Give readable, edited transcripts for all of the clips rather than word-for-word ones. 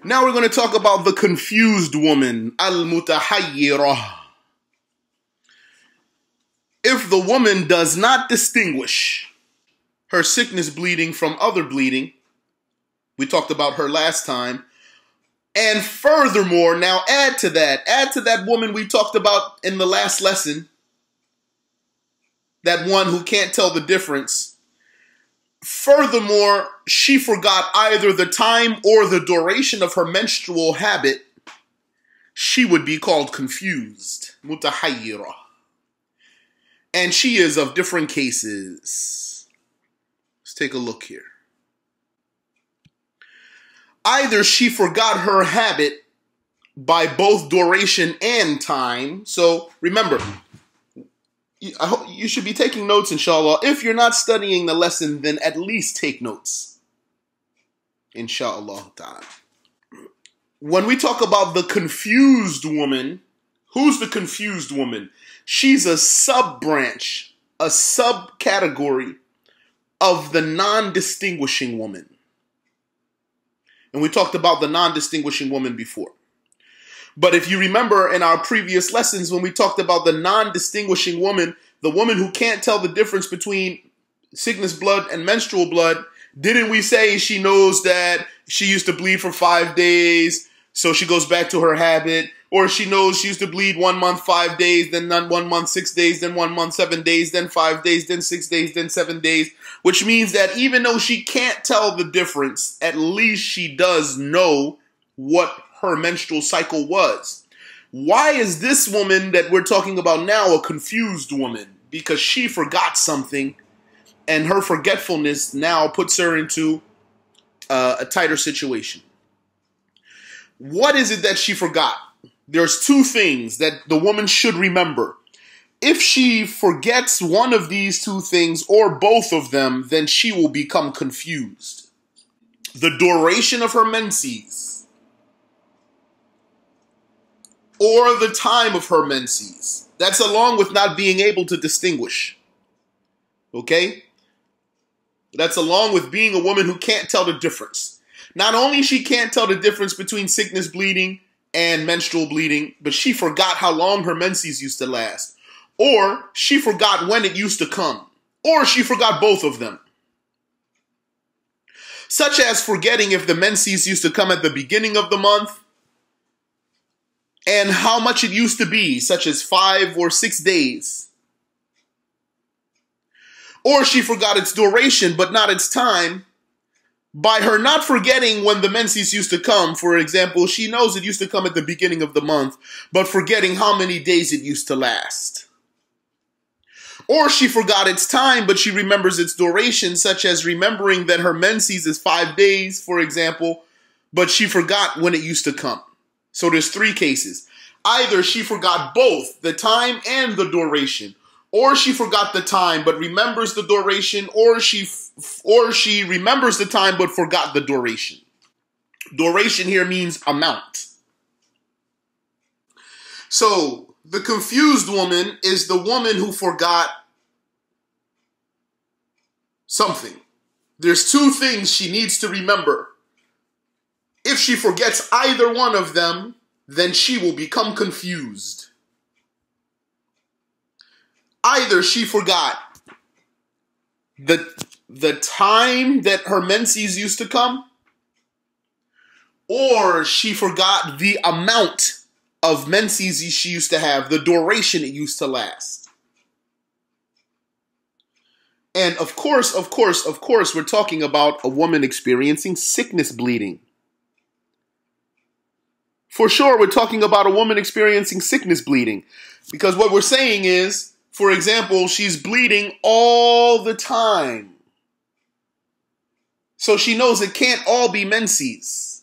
Now we're going to talk about the confused woman, al-mutahayyirah. If the woman does not distinguish her sickness bleeding from other bleeding, we talked about her last time, and furthermore, now add to that woman we talked about in the last lesson, that one who can't tell the difference. Furthermore, she forgot either the time or the duration of her menstrual habit, she would be called confused, mutahayyirah. And she is of different cases. Let's take a look here. Either she forgot her habit by both duration and time. So remember, I hope you should be taking notes, inshallah. If you're not studying the lesson, then at least take notes, inshallah ta'ala. When we talk about the confused woman, who's the confused woman? She's a sub-branch, a subcategory of the non-distinguishing woman. And we talked about the non-distinguishing woman before. But if you remember in our previous lessons, when we talked about the non-distinguishing woman, the woman who can't tell the difference between sickness blood and menstrual blood, didn't we say she knows that she used to bleed for 5 days, so she goes back to her habit? Or she knows she used to bleed 1 month, 5 days, then 1 month, 6 days, then 1 month, 7 days, then 5 days, then 6 days, then 7 days. Which means that even though she can't tell the difference, at least she does know what her menstrual cycle was. Why is this woman that we're talking about now a confused woman? Because she forgot something, and her forgetfulness now puts her into a tighter situation. What is it that she forgot? There's two things that the woman should remember. If she forgets one of these two things or both of them, then she will become confused. The duration of her menses or the time of her menses. That's along with not being able to distinguish. Okay? That's along with being a woman who can't tell the difference. Not only she can't tell the difference between sickness bleeding and menstrual bleeding, but she forgot how long her menses used to last. Or she forgot when it used to come. Or she forgot both of them. Such as forgetting if the menses used to come at the beginning of the month and how much it used to be, such as 5 or 6 days. Or she forgot its duration, but not its time. By her not forgetting when the menses used to come, for example, she knows it used to come at the beginning of the month, but forgetting how many days it used to last. Or she forgot its time, but she remembers its duration, such as remembering that her menses is 5 days, for example, but she forgot when it used to come. So there's 3 cases. Either she forgot both the time and the duration, or she forgot the time but remembers the duration, or she remembers the time but forgot the duration. Duration here means amount. So the confused woman is the woman who forgot something. There's 2 things she needs to remember. If she forgets either one of them, then she will become confused. Either she forgot the time that her menses used to come, or she forgot the amount of menses she used to have, the duration it used to last. And of course, we're talking about a woman experiencing sickness bleeding. For sure, we're talking about a woman experiencing sickness bleeding. Because what we're saying is, for example, she's bleeding all the time. So she knows it can't all be menses.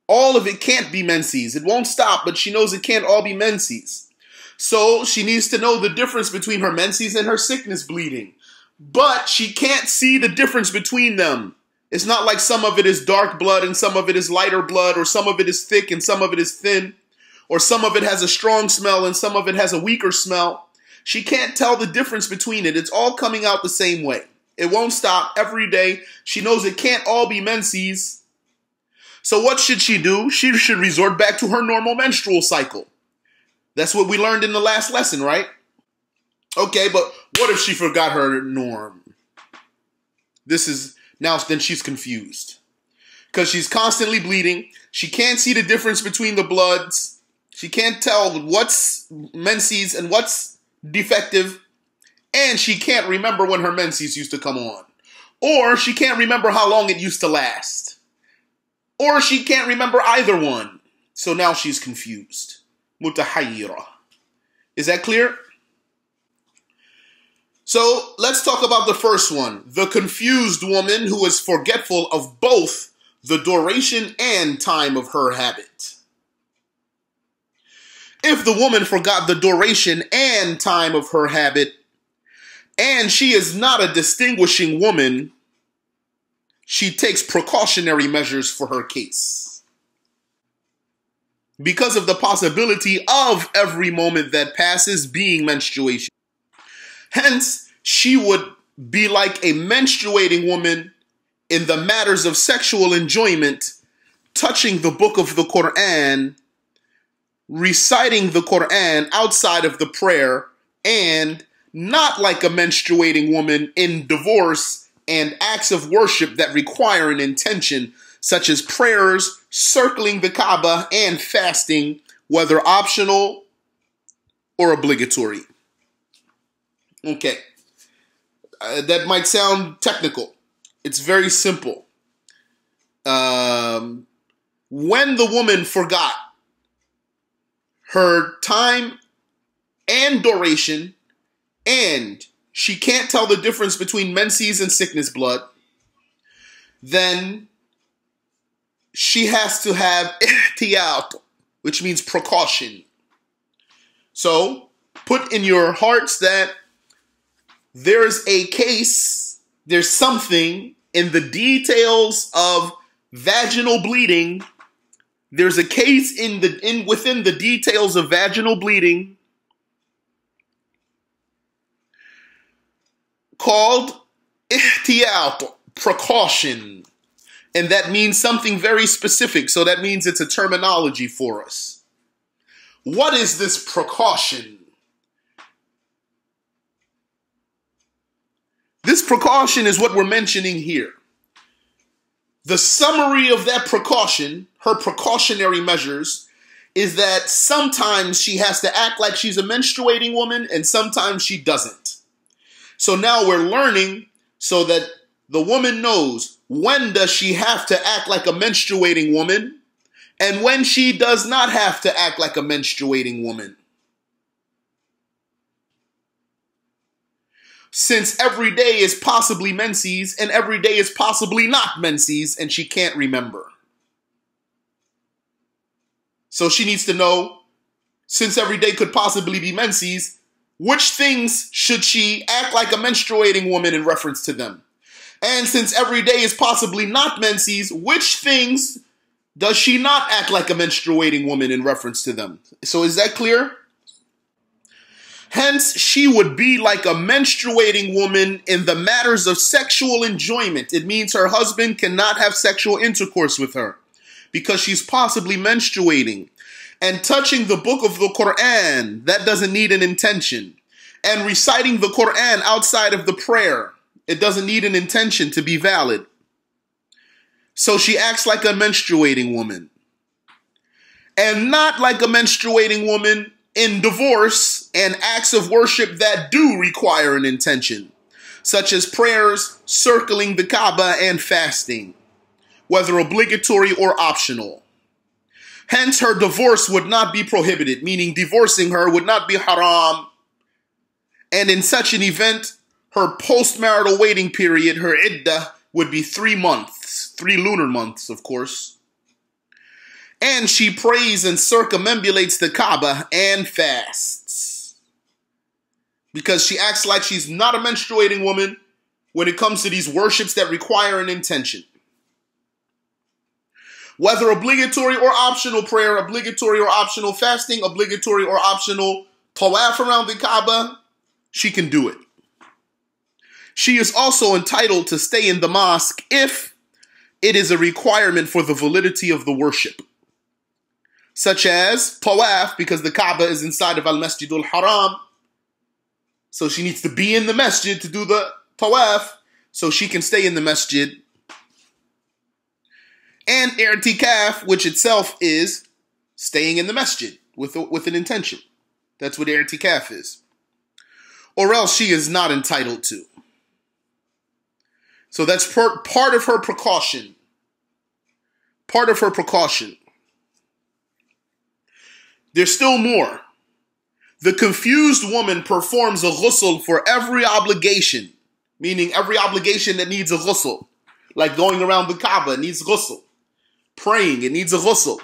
All of it can't be menses. It won't stop, but she knows it can't all be menses. So she needs to know the difference between her menses and her sickness bleeding. But she can't see the difference between them. It's not like some of it is dark blood and some of it is lighter blood, or some of it is thick and some of it is thin, or some of it has a strong smell and some of it has a weaker smell. She can't tell the difference between it. It's all coming out the same way. It won't stop every day. She knows it can't all be menses. So what should she do? She should resort back to her normal menstrual cycle. That's what we learned in the last lesson, right? Okay, but what if she forgot her norm? Then she's confused. Because she's constantly bleeding. She can't see the difference between the bloods. She can't tell what's menses and what's defective. And she can't remember when her menses used to come on. Or she can't remember how long it used to last. Or she can't remember either one. So now she's confused. Mutahayyira. Is that clear? So let's talk about the first one. The confused woman who is forgetful of both the duration and time of her habit. If the woman forgot the duration and time of her habit, and she is not a distinguishing woman, she takes precautionary measures for her case. Because of the possibility of every moment that passes being menstruation. Hence, she would be like a menstruating woman in the matters of sexual enjoyment, touching the book of the Quran, reciting the Quran outside of the prayer, and not like a menstruating woman in divorce and acts of worship that require an intention, such as prayers, circling the Kaaba, and fasting, whether optional or obligatory. Okay, that might sound technical. It's very simple. When the woman forgot her time and duration, and she can't tell the difference between menses and sickness blood, then she has to have ihtiyat, which means precaution. So, put in your hearts that there's a case, there's something in the details of vaginal bleeding. There's a case within the details of vaginal bleeding called ihtiyat, precaution. And that means something very specific. So that means it's a terminology for us. What is this precaution? This precaution is what we're mentioning here. The summary of that precaution, her precautionary measures, is that sometimes she has to act like she's a menstruating woman and sometimes she doesn't. So now we're learning so that the woman knows when does she have to act like a menstruating woman and when she does not have to act like a menstruating woman. Since every day is possibly menses and every day is possibly not menses and she can't remember. So she needs to know, since every day could possibly be menses, which things should she act like a menstruating woman in reference to them? And since every day is possibly not menses, which things does she not act like a menstruating woman in reference to them? So is that clear? Hence, she would be like a menstruating woman in the matters of sexual enjoyment. It means her husband cannot have sexual intercourse with her because she's possibly menstruating. And touching the book of the Quran, that doesn't need an intention. And reciting the Quran outside of the prayer, it doesn't need an intention to be valid. So she acts like a menstruating woman. And not like a menstruating woman in divorce and acts of worship that do require an intention, such as prayers, circling the Kaaba, and fasting, whether obligatory or optional. Hence, her divorce would not be prohibited, meaning divorcing her would not be haram. And in such an event, her post-marital waiting period, her iddah, would be 3 months, 3 lunar months, of course. And she prays and circumambulates the Kaaba and fasts. Because she acts like she's not a menstruating woman when it comes to these worships that require an intention. Whether obligatory or optional prayer, obligatory or optional fasting, obligatory or optional tawaf around the Kaaba, she can do it. She is also entitled to stay in the mosque if it is a requirement for the validity of the worship. Such as tawaf, because the Kaaba is inside of Al-Masjid al-Haram. So she needs to be in the masjid to do the tawaf, so she can stay in the masjid. And i'tikaf, which itself is staying in the masjid with an intention. That's what i'tikaf is. Or else she is not entitled to. So that's part of her precaution. Part of her precaution. There's still more. The confused woman performs a ghusl for every obligation, meaning every obligation that needs a ghusl. Like going around the Kaaba, it needs ghusl. Praying, it needs a ghusl.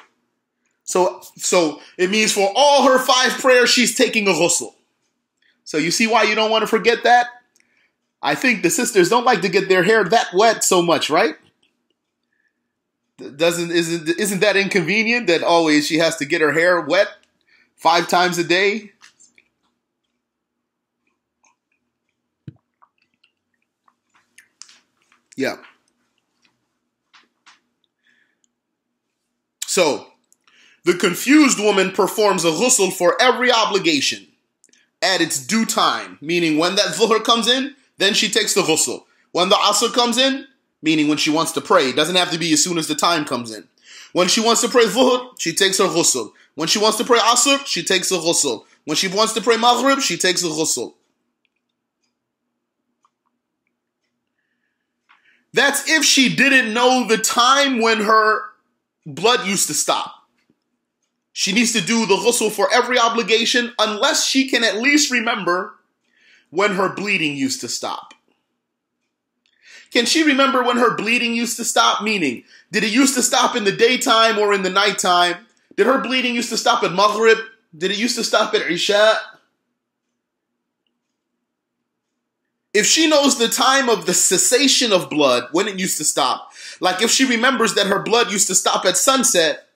So it means for all her 5 prayers, she's taking a ghusl. So you see why you don't want to forget that? I think the sisters don't like to get their hair that wet so much, right? Isn't that inconvenient that always she has to get her hair wet 5 times a day? Yeah. So, the confused woman performs a ghusl for every obligation at its due time, meaning when that dhuhr comes in, then she takes the ghusl. When the asr comes in, meaning when she wants to pray, it doesn't have to be as soon as the time comes in. When she wants to pray dhuhr, she takes her ghusl. When she wants to pray asr, she takes a ghusl. When she wants to pray maghrib, she takes a ghusl. That's if she didn't know the time when her blood used to stop. She needs to do the ghusl for every obligation unless she can at least remember when her bleeding used to stop. Can she remember when her bleeding used to stop? Meaning, did it used to stop in the daytime or in the nighttime? Did her bleeding used to stop at maghrib? Did it used to stop at isha? If she knows the time of the cessation of blood, when it used to stop, like if she remembers that her blood used to stop at sunset,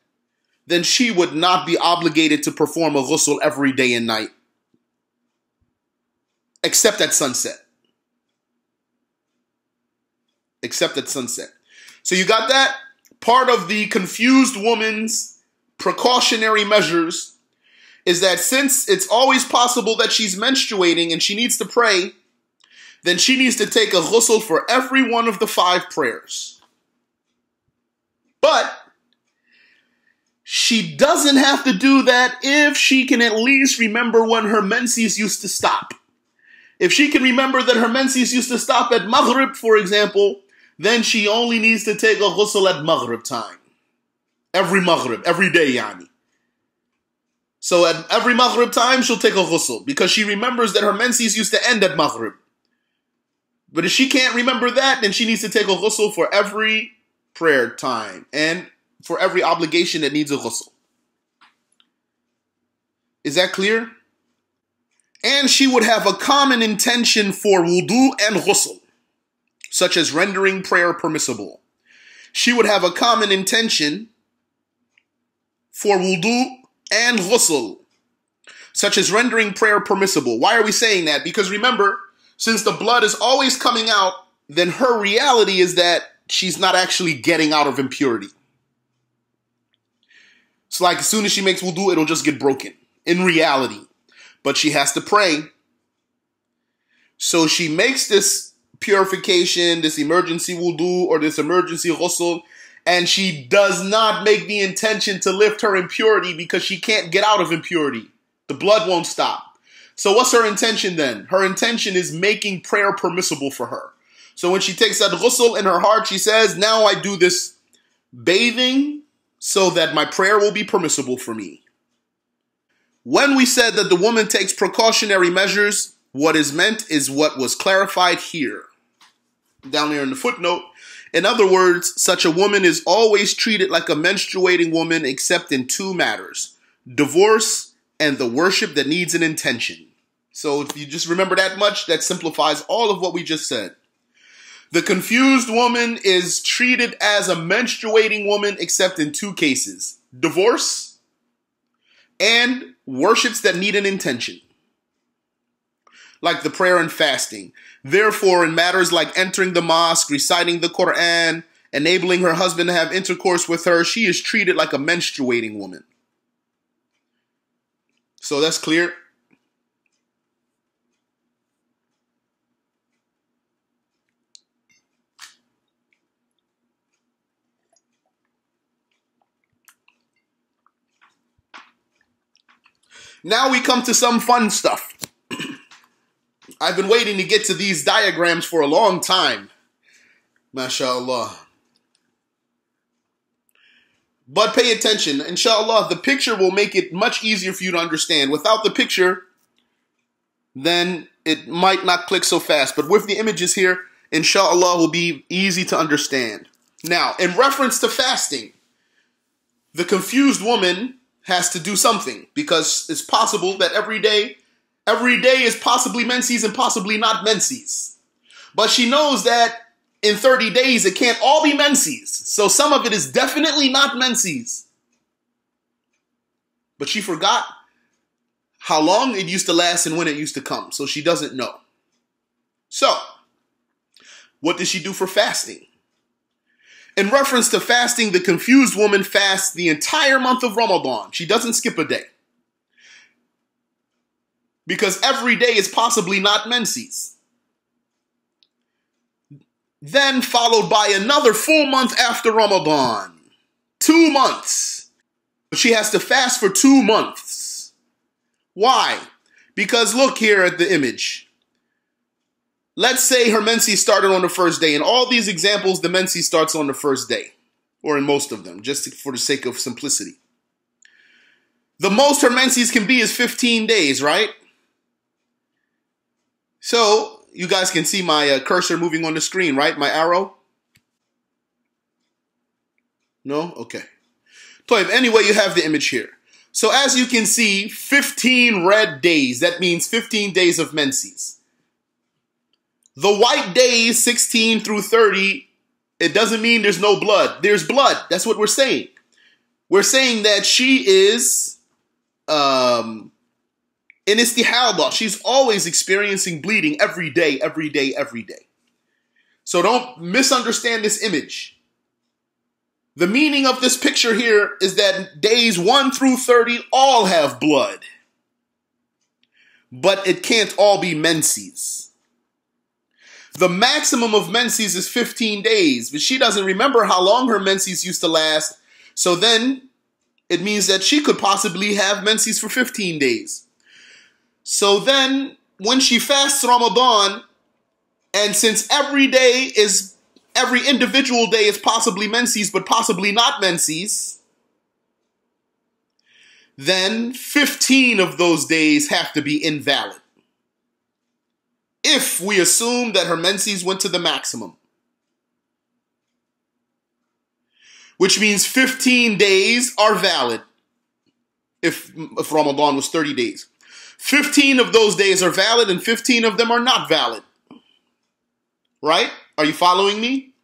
then she would not be obligated to perform a ghusl every day and night, except at sunset. Except at sunset. So you got that? Part of the confused woman's precautionary measures is that since it's always possible that she's menstruating and she needs to pray, then she needs to take a ghusl for every one of the 5 prayers. But she doesn't have to do that if she can at least remember when her menses used to stop. If she can remember that her menses used to stop at maghrib, for example, then she only needs to take a ghusl at maghrib time. Every maghrib, every day, yani. So at every maghrib time, she'll take a ghusl because she remembers that her menses used to end at maghrib. But if she can't remember that, then she needs to take a ghusl for every prayer time and for every obligation that needs a ghusl. Is that clear? And she would have a common intention for wudu and ghusl, such as rendering prayer permissible. She would have a common intention for wudu and ghusl, such as rendering prayer permissible. Why are we saying that? Because remember, since the blood is always coming out, then her reality is that she's not actually getting out of impurity. It's like as soon as she makes wudu, it'll just get broken in reality. But she has to pray. So she makes this purification, this emergency wudu or this emergency ghusl, and she does not make the intention to lift her impurity because she can't get out of impurity. The blood won't stop. So what's her intention then? Her intention is making prayer permissible for her. So when she takes that ghusl in her heart, she says, now I do this bathing so that my prayer will be permissible for me. When we said that the woman takes precautionary measures, what is meant is what was clarified here. Down here in the footnote. In other words, such a woman is always treated like a menstruating woman except in 2 matters: divorce and the worship that needs an intention. So if you just remember that much, that simplifies all of what we just said. The confused woman is treated as a menstruating woman except in 2 cases: divorce and worships that need an intention, like the prayer and fasting. Therefore, in matters like entering the mosque, reciting the Quran, enabling her husband to have intercourse with her, she is treated like a menstruating woman. So that's clear. Now we come to some fun stuff. I've been waiting to get to these diagrams for a long time. MashaAllah. But pay attention. Inshallah, the picture will make it much easier for you to understand. Without the picture, then it might not click so fast. But with the images here, inshallah, will be easy to understand. Now, in reference to fasting, the confused woman has to do something, because it's possible that every day is possibly menses and possibly not menses. But she knows that in 30 days it can't all be menses. So some of it is definitely not menses. But she forgot how long it used to last and when it used to come. So she doesn't know. So, what does she do for fasting? In reference to fasting, the confused woman fasts the entire month of Ramadan. She doesn't skip a day. Because every day is possibly not menses. Then followed by another full month after Ramadan. 2 months. She has to fast for 2 months. Why? Because look here at the image. Let's say her menses started on the first day. In all these examples, the menses starts on the first day. Or in most of them, just for the sake of simplicity. The most her menses can be is 15 days, right? So, you guys can see my cursor moving on the screen, right? My arrow? No? Okay. Anyway, you have the image here. So, as you can see, 15 red days. That means 15 days of menses. The white days, 16 through 30, it doesn't mean there's no blood. There's blood. That's what we're saying. We're saying that she is in istihadah. She's always experiencing bleeding every day, every day, every day. So don't misunderstand this image. The meaning of this picture here is that days 1 through 30 all have blood. But it can't all be menses. The maximum of menses is 15 days, but she doesn't remember how long her menses used to last. So then it means that she could possibly have menses for 15 days. So then when she fasts Ramadan, and since every individual day is possibly menses, but possibly not menses, then 15 of those days have to be invalid. If we assume that her menses went to the maximum. Which means 15 days are valid. If Ramadan was 30 days. 15 of those days are valid and 15 of them are not valid. Right? Are you following me?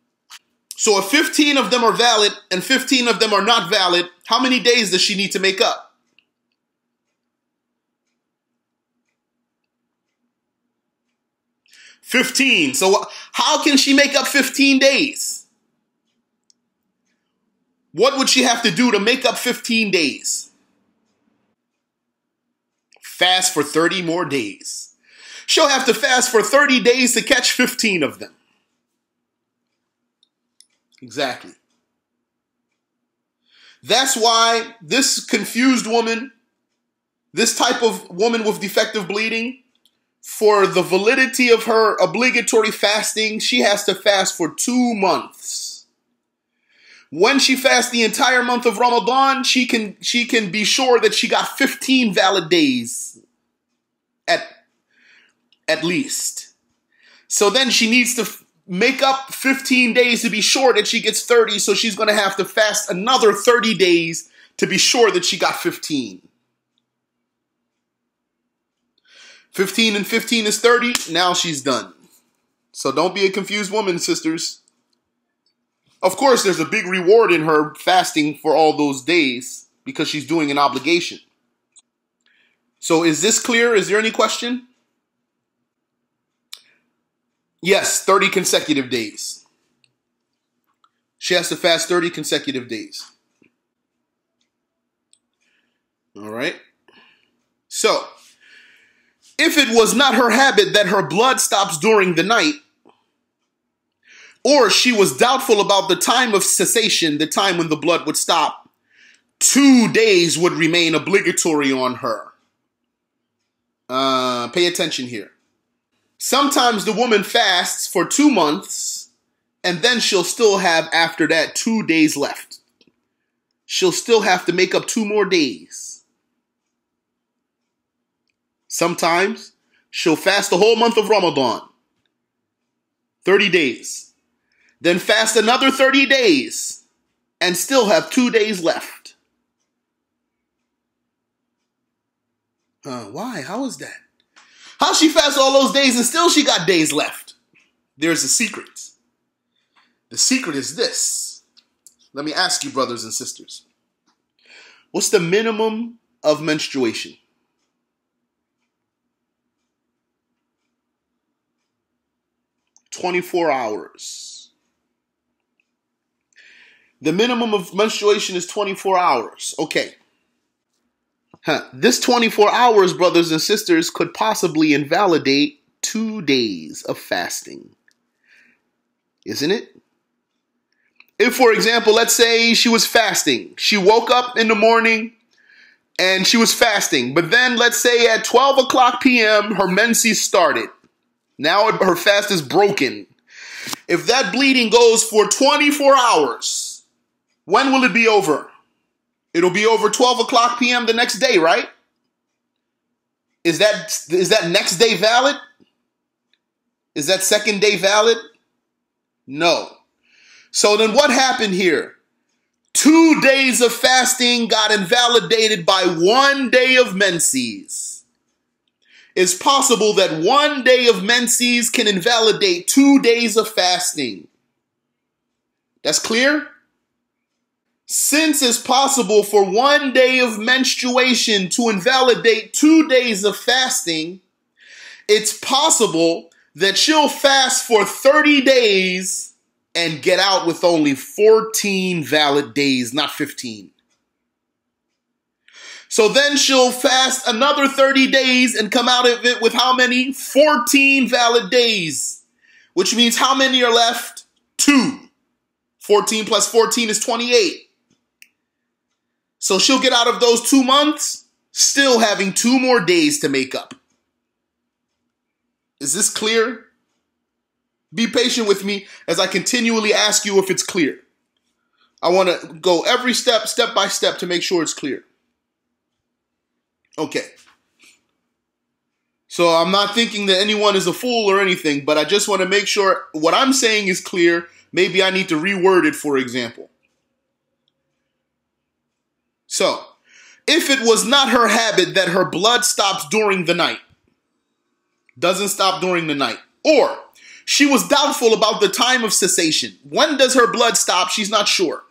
So if 15 of them are valid and 15 of them are not valid, how many days does she need to make up? 15. So how can she make up 15 days? What would she have to do to make up 15 days? Fast for 30 more days. She'll have to fast for 30 days to catch 15 of them. Exactly. That's why this confused woman, this type of woman with defective bleeding, for the validity of her obligatory fasting, she has to fast for 2 months. When she fasts the entire month of Ramadan, she can be sure that she got 15 valid days at least. So then she needs to make up 15 days to be sure that she gets 30, so she's going to have to fast another 30 days to be sure that she got 15. 15 and 15 is 30. Now she's done. So don't be a confused woman, sisters. Of course, there's a big reward in her fasting for all those days because she's doing an obligation. So is this clear? Is there any question? Yes, 30 consecutive days. She has to fast 30 consecutive days. All right. So, if it was not her habit that her blood stops during the night, or she was doubtful about the time of cessation, the time when the blood would stop, 2 days would remain obligatory on her. Pay attention here. Sometimes the woman fasts for 2 months, and then she'll still have, after that, 2 days left. She'll still have to make up 2 more days. Sometimes she'll fast the whole month of Ramadan, 30 days. Then fast another 30 days, and still have 2 days left. Why? How is that? How she fast all those days and still she got days left? There's a secret. The secret is this. Let me ask you, brothers and sisters. What's the minimum of menstruation? "24 hours. The minimum of menstruation is 24 hours. Okay. This 24 hours, brothers and sisters, could possibly invalidate 2 days of fasting. Isn't it? If, for example, let's say she was fasting. She woke up in the morning and she was fasting. But then, let's say at 12 o'clock p.m., her menses started. Now her fast is broken. If that bleeding goes for 24 hours, when will it be over? It'll be over 12 o'clock p.m. the next day, right? Is that next day valid? Is that second day valid? No. So then what happened here? 2 days of fasting got invalidated by 1 day of menses. It's possible that 1 day of menses can invalidate 2 days of fasting. That's clear? Since it's possible for 1 day of menstruation to invalidate 2 days of fasting, it's possible that she'll fast for 30 days and get out with only 14 valid days, not 15. So then she'll fast another 30 days and come out of it with how many? 14 valid days. Which means how many are left? 2. 14 plus 14 is 28. So she'll get out of those 2 months still having 2 more days to make up. Is this clear? Be patient with me as I continually ask you if it's clear. I want to go every step by step to make sure it's clear. Okay. So I'm not thinking that anyone is a fool or anything, but I just want to make sure what I'm saying is clear. Maybe I need to reword it, for example. So, if it was not her habit that her blood stops during the night, doesn't stop during the night, or she was doubtful about the time of cessation, when does her blood stop? She's not sure.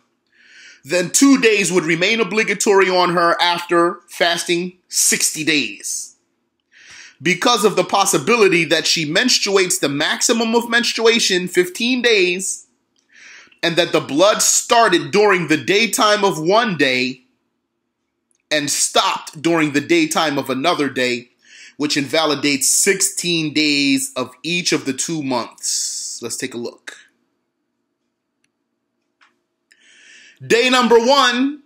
Then 2 days would remain obligatory on her after fasting 60 days. Because of the possibility that she menstruates the maximum of menstruation, 15 days, and that the blood started during the daytime of 1 day and stopped during the daytime of another day, which invalidates 16 days of each of the 2 months. Let's take a look. Day number 1,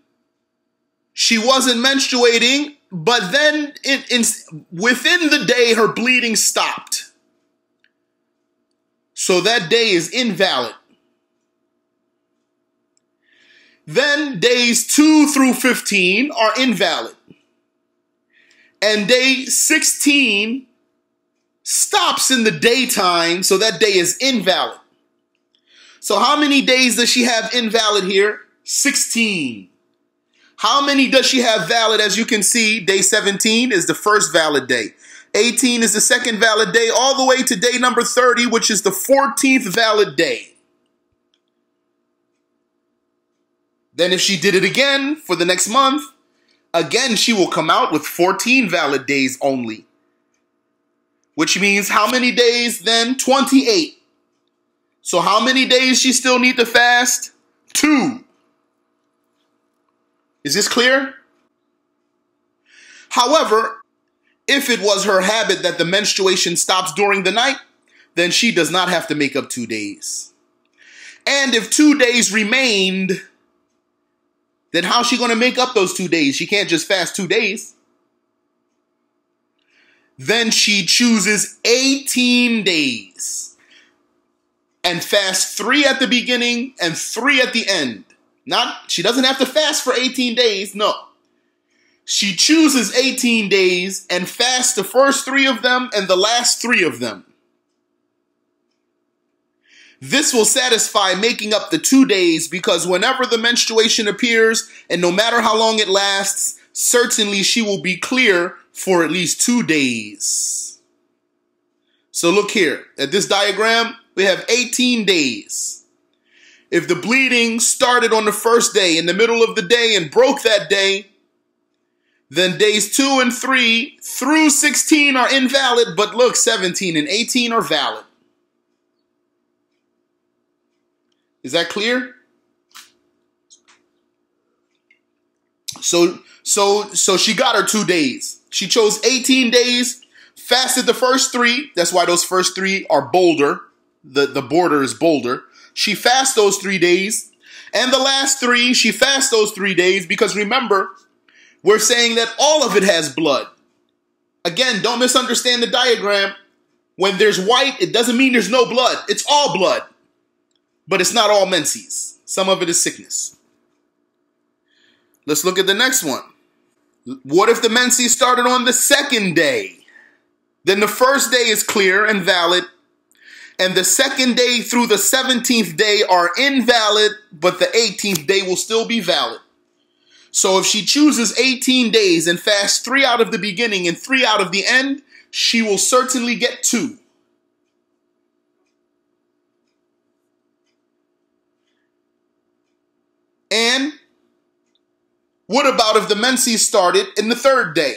she wasn't menstruating, but then within the day, her bleeding stopped. So that day is invalid. Then days 2 through 15 are invalid. And day 16 stops in the daytime, so that day is invalid. So how many days does she have invalid here? 16. How many does she have valid? As you can see, day 17 is the first valid day. 18 is the second valid day, all the way to day number 30, which is the 14th valid day. Then if she did it again for the next month, again, she will come out with 14 valid days only. Which means how many days then? 28. So how many days she still need to fast? 2. Is this clear? However, if it was her habit that the menstruation stops during the night, then she does not have to make up 2 days. And if 2 days remained, then how's she going to make up those 2 days? She can't just fast 2 days. Then she chooses 18 days and fast 3 at the beginning and 3 at the end. She doesn't have to fast for 18 days, no. She chooses 18 days and fasts the first 3 of them and the last 3 of them. This will satisfy making up the 2 days, because whenever the menstruation appears, and no matter how long it lasts, certainly she will be clear for at least 2 days. So look here at this diagram, we have 18 days. If the bleeding started on the first day, in the middle of the day, and broke that day, then days 2 and 3 through 16 are invalid, but look, 17 and 18 are valid. Is that clear? So she got her 2 days. She chose 18 days, fasted the first 3. That's why those first 3 are bolder. The border is bolder. She fasts those 3 days. And the last 3, she fasts those 3 days, because remember, we're saying that all of it has blood. Again, don't misunderstand the diagram. When there's white, it doesn't mean there's no blood. It's all blood. But it's not all menses. Some of it is sickness. Let's look at the next one. What if the menses started on the second day? Then the first day is clear and valid, and the second day through the 17th day are invalid, but the 18th day will still be valid. So if she chooses 18 days and fasts 3 out of the beginning and 3 out of the end, she will certainly get 2. And what about if the menses started in the 3rd day?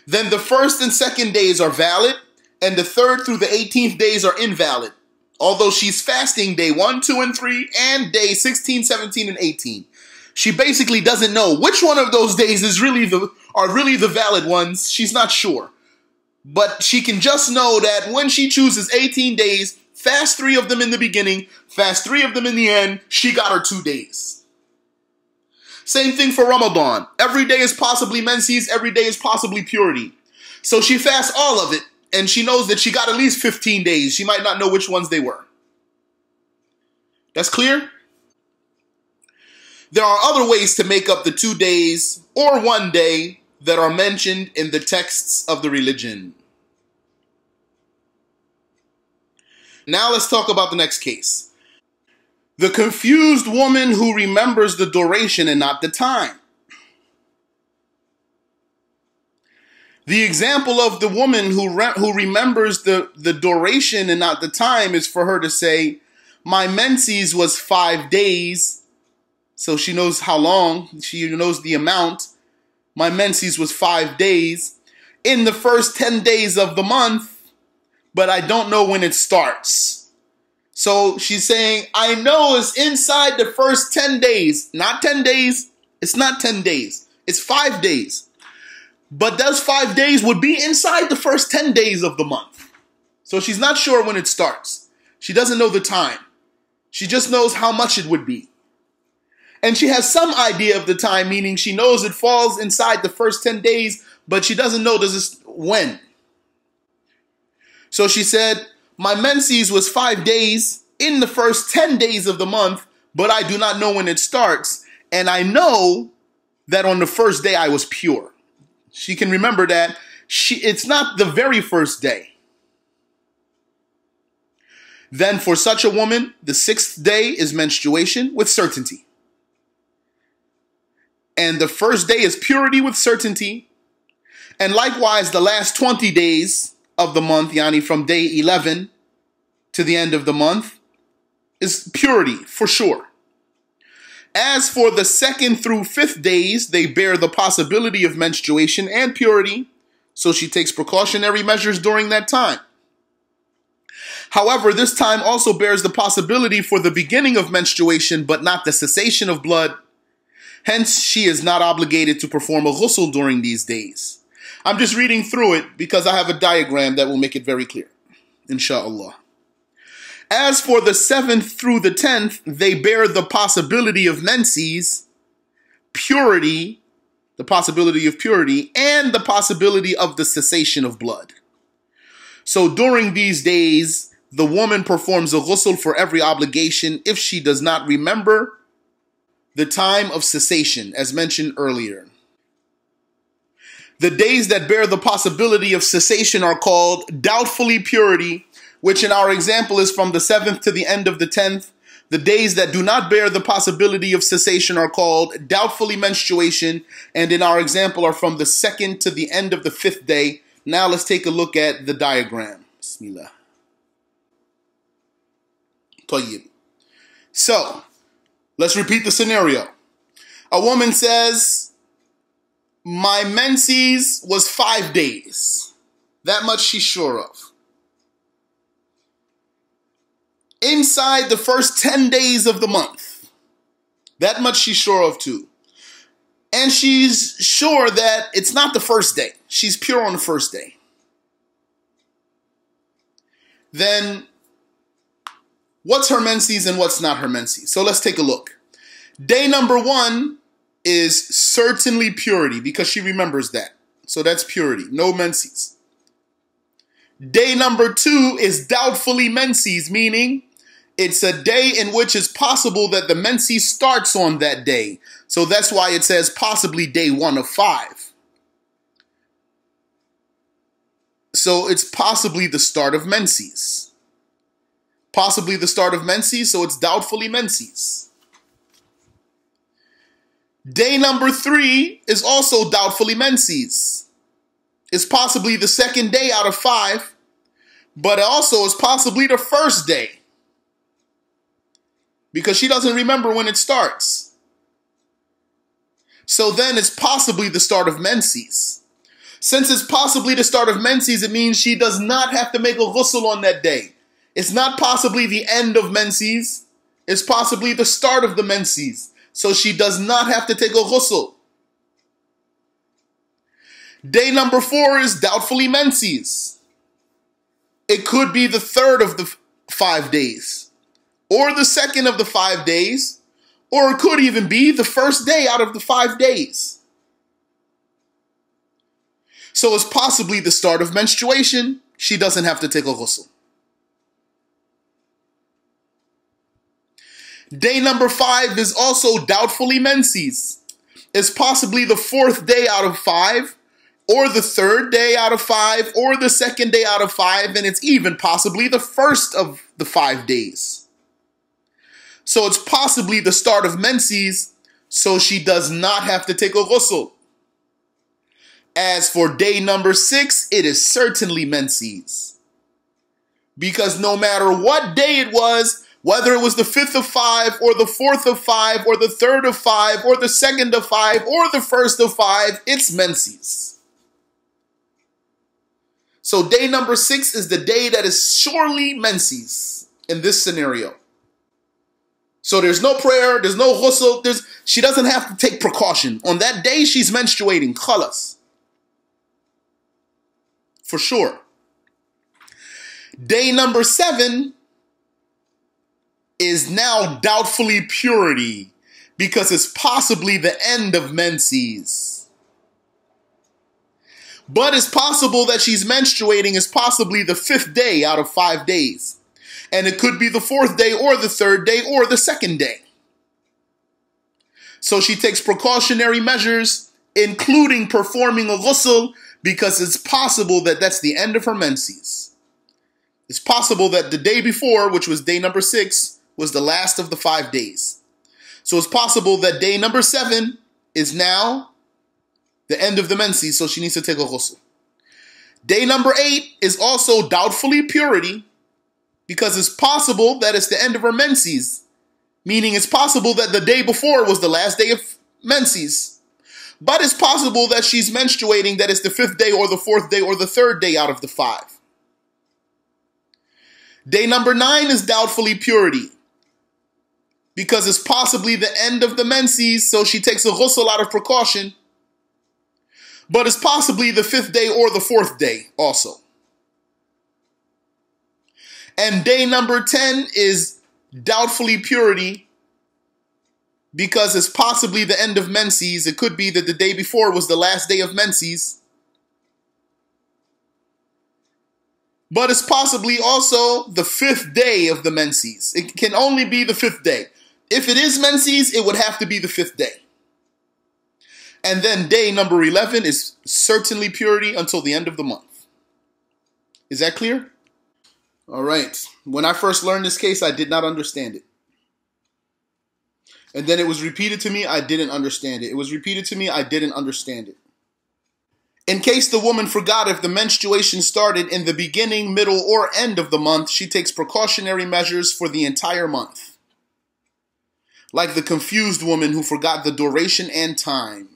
Then the 1st and 2nd days are valid, and the 3rd through the 18th days are invalid. Although she's fasting day 1, 2, and 3, and day 16, 17, and 18. She basically doesn't know which one of those days are really the valid ones. She's not sure. But she can just know that when she chooses 18 days, fast 3 of them in the beginning, fast 3 of them in the end, she got her 2 days. Same thing for Ramadan. Every day is possibly menses, every day is possibly purity. So she fasts all of it, and she knows that she got at least 15 days. She might not know which ones they were. That's clear? There are other ways to make up the 2 days or 1 day that are mentioned in the texts of the religion. Now let's talk about the next case. The confused woman who remembers the duration and not the time. The example of the woman who remembers the duration and not the time is for her to say, my menses was 5 days. So she knows how long, she knows the amount. My menses was 5 days in the first 10 days of the month, but I don't know when it starts. So she's saying, I know it's inside the first 10 days, not 10 days. It's not 10 days. It's 5 days. But those 5 days would be inside the first 10 days of the month. So she's not sure when it starts. She doesn't know the time. She just knows how much it would be. And she has some idea of the time, meaning she knows it falls inside the first 10 days, but she doesn't know when. So she said, my menses was 5 days in the first 10 days of the month, but I do not know when it starts. And I know that on the first day I was pure. She can remember that it's not the very first day. Then for such a woman, the 6th day is menstruation with certainty. And the first day is purity with certainty. And likewise, the last 20 days of the month, yani from day 11 to the end of the month, is purity for sure. As for the 2nd through 5th days, they bear the possibility of menstruation and purity, so she takes precautionary measures during that time. However, this time also bears the possibility for the beginning of menstruation, but not the cessation of blood. Hence, she is not obligated to perform a ghusl during these days. I'm just reading through it because I have a diagram that will make it very clear, inshallah. As for the 7th through the 10th, they bear the possibility of menses, purity, the possibility of purity, and the possibility of the cessation of blood. So during these days, the woman performs a ghusl for every obligation if she does not remember the time of cessation, as mentioned earlier. The days that bear the possibility of cessation are called doubtfully purity, which in our example is from the 7th to the end of the 10th. The days that do not bear the possibility of cessation are called doubtfully menstruation, and in our example are from the 2nd to the end of the 5th day. Now let's take a look at the diagram. Bismillah. Tayyib. So, let's repeat the scenario. A woman says, my menses was 5 days. That much she's sure of. Inside the first 10 days of the month. That much she's sure of too. And she's sure that it's not the first day. She's pure on the first day. Then, what's her menses and what's not her menses? So let's take a look. Day number 1 is certainly purity because she remembers that. So that's purity, no menses. Day number 2 is doubtfully menses, meaning it's a day in which it's possible that the menses starts on that day. So that's why it says possibly day 1 of 5. So it's possibly the start of menses. Possibly the start of menses, so it's doubtfully menses. Day number 3 is also doubtfully menses. It's possibly the 2nd day out of 5, but also it's possibly the 1st day, because she doesn't remember when it starts. So then it's possibly the start of menses. Since it's possibly the start of menses, it means she does not have to make a ghusl on that day. It's not possibly the end of menses. It's possibly the start of the menses. So she does not have to take a ghusl. Day number 4 is doubtfully menses. It could be the 3rd of the 5 days, or the 2nd of the 5 days, or it could even be the 1st day out of the 5 days. So it's possibly the start of menstruation. She doesn't have to take a ghusl. Day number 5 is also doubtfully menses. It's possibly the 4th day out of 5, or the 3rd day out of 5, or the 2nd day out of 5, and it's even possibly the 1st of the 5 days. So it's possibly the start of menses, so she does not have to take a ghusl. As for day number 6, it is certainly menses. Because no matter what day it was, whether it was the 5th of 5, or the 4th of 5, or the 3rd of 5, or the 2nd of 5, or the 1st of 5, it's menses. So day number 6 is the day that is surely menses in this scenario. So there's no prayer, there's no ghusl, she doesn't have to take precaution. On that day, she's menstruating, khalas. For sure. Day number 7 is now doubtfully purity because it's possibly the end of menses. But it's possible that she's menstruating is possibly the 5th day out of 5 days. And it could be the 4th day or the 3rd day or the 2nd day. So she takes precautionary measures, including performing a ghusl, because it's possible that that's the end of her menses. It's possible that the day before, which was day number 6, was the last of the 5 days. So it's possible that day number 7 is now the end of the menses, so she needs to take a ghusl. Day number 8 is also doubtfully purity, because it's possible that it's the end of her menses, meaning it's possible that the day before was the last day of menses. But it's possible that she's menstruating, that it's the 5th day or the 4th day or the 3rd day out of the 5. Day number 9 is doubtfully purity, because it's possibly the end of the menses, so she takes a ghusl out of precaution. But it's possibly the 5th day or the 4th day also. And day number 10 is doubtfully purity, because it's possibly the end of menses. It could be that the day before was the last day of menses. But it's possibly also the 5th day of the menses. It can only be the 5th day. If it is menses, it would have to be the 5th day. And then day number 11 is certainly purity until the end of the month. Is that clear? All right. When I first learned this case, I did not understand it. And then it was repeated to me, I didn't understand it. It was repeated to me, I didn't understand it. In case the woman forgot if the menstruation started in the beginning, middle, or end of the month, she takes precautionary measures for the entire month. Like the confused woman who forgot the duration and time.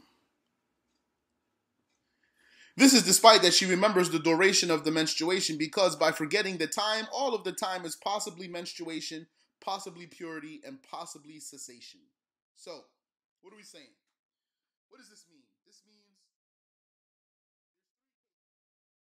This is despite that she remembers the duration of the menstruation, because by forgetting the time, all of the time is possibly menstruation, possibly purity, and possibly cessation. So, what are we saying? What does this mean? This means